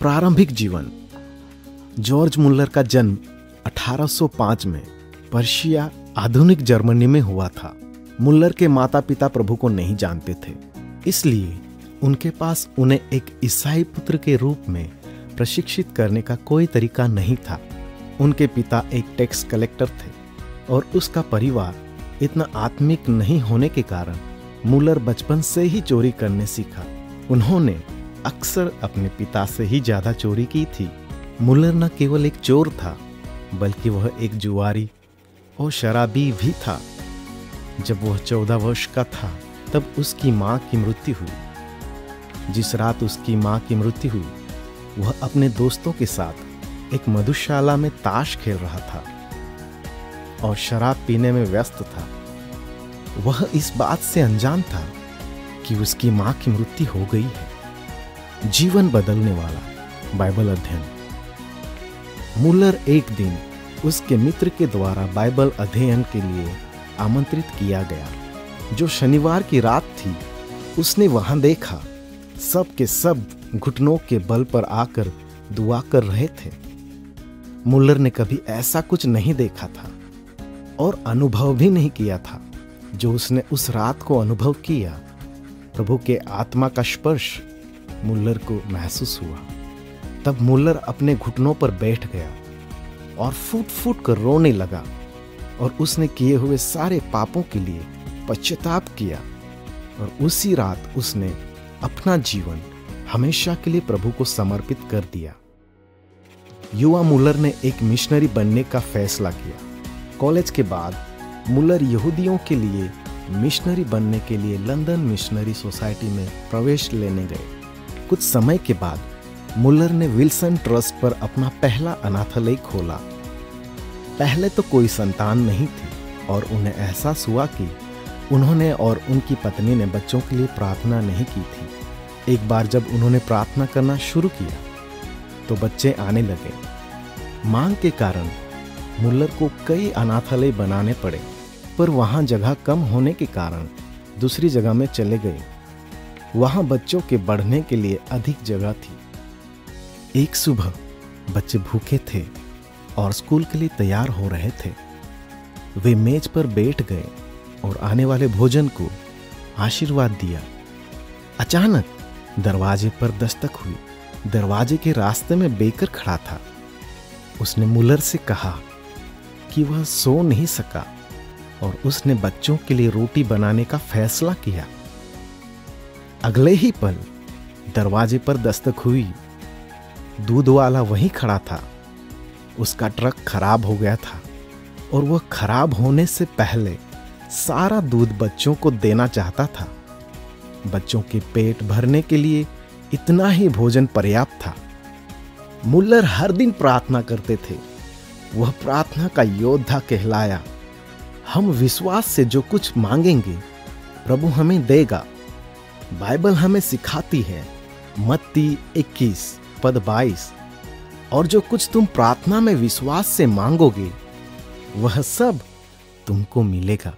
प्रारंभिक जीवन। George Muller का जन्म 1805 में पर्शिया, आधुनिक जर्मनी में हुआ था। मुल्लर के माता पिता प्रभु को नहीं जानते थे, इसलिए उनके पास उन्हें एक ईसाई पुत्र के रूप में प्रशिक्षित करने का कोई तरीका नहीं था। उनके पिता एक टैक्स कलेक्टर थे और उसका परिवार इतना आत्मिक नहीं होने के कारण मुल्लर बचपन से ही चोरी करने सीखा। उन्होंने अक्सर अपने पिता से ही ज्यादा चोरी की थी। मुल्लर न केवल एक चोर था, बल्कि वह एक जुआरी और शराबी भी था। जब वह 14 वर्ष का था तब उसकी मां की मृत्यु हुई। जिस रात उसकी मां की मृत्यु हुई, वह अपने दोस्तों के साथ एक मधुशाला में ताश खेल रहा था और शराब पीने में व्यस्त था। वह इस बात से अनजान था कि उसकी मां की मृत्यु हो गई है। जीवन बदलने वाला बाइबल अध्ययन। मुल्लर एक दिन उसके मित्र के द्वारा बाइबल अध्ययन के लिए आमंत्रित किया गया। जो शनिवार की रात थी, उसने वहां देखा सब के सब घुटनों के बल पर आकर दुआ कर रहे थे। मुल्लर ने कभी ऐसा कुछ नहीं देखा था और अनुभव भी नहीं किया था जो उसने उस रात को अनुभव किया। प्रभु के आत्मा का स्पर्श मुल्लर को महसूस हुआ। तब मुल्लर अपने घुटनों पर बैठ गया और फूट फूट कर रोने लगा और उसने किए हुए सारे पापों के लिए पश्चाताप किया। और उसी रात उसने अपना जीवन हमेशा के लिए प्रभु को समर्पित कर दिया। युवा मुल्लर ने एक मिशनरी बनने का फैसला किया। कॉलेज के बाद मुल्लर यहूदियों के लिए मिशनरी बनने के लिए लंदन मिशनरी सोसाइटी में प्रवेश लेने गए। कुछ समय के बाद मुल्लर ने विल्सन ट्रस्ट पर अपना पहला अनाथालय खोला। पहले तो कोई संतान नहीं थी और उन्हें एहसास हुआ कि उन्होंने और उनकी पत्नी ने बच्चों के लिए प्रार्थना नहीं की थी। एक बार जब उन्होंने प्रार्थना करना शुरू किया तो बच्चे आने लगे। मांग के कारण मुल्लर को कई अनाथालय बनाने पड़े, पर वहां जगह कम होने के कारण दूसरी जगह में चले गए। वहां बच्चों के बढ़ने के लिए अधिक जगह थी। एक सुबह बच्चे भूखे थे और स्कूल के लिए तैयार हो रहे थे। वे मेज पर बैठ गए और आने वाले भोजन को आशीर्वाद दिया। अचानक दरवाजे पर दस्तक हुई। दरवाजे के रास्ते में बेकर खड़ा था। उसने मुल्लर से कहा कि वह सो नहीं सका और उसने बच्चों के लिए रोटी बनाने का फैसला किया। अगले ही पल दरवाजे पर दस्तक हुई। दूध वाला वहीं खड़ा था। उसका ट्रक खराब हो गया था और वह खराब होने से पहले सारा दूध बच्चों को देना चाहता था। बच्चों के पेट भरने के लिए इतना ही भोजन पर्याप्त था। मुल्लर हर दिन प्रार्थना करते थे। वह प्रार्थना का योद्धा कहलाया। हम विश्वास से जो कुछ मांगेंगे प्रभु हमें देगा। बाइबल हमें सिखाती है, मत्ती 21 पद 22, और जो कुछ तुम प्रार्थना में विश्वास से मांगोगे वह सब तुमको मिलेगा।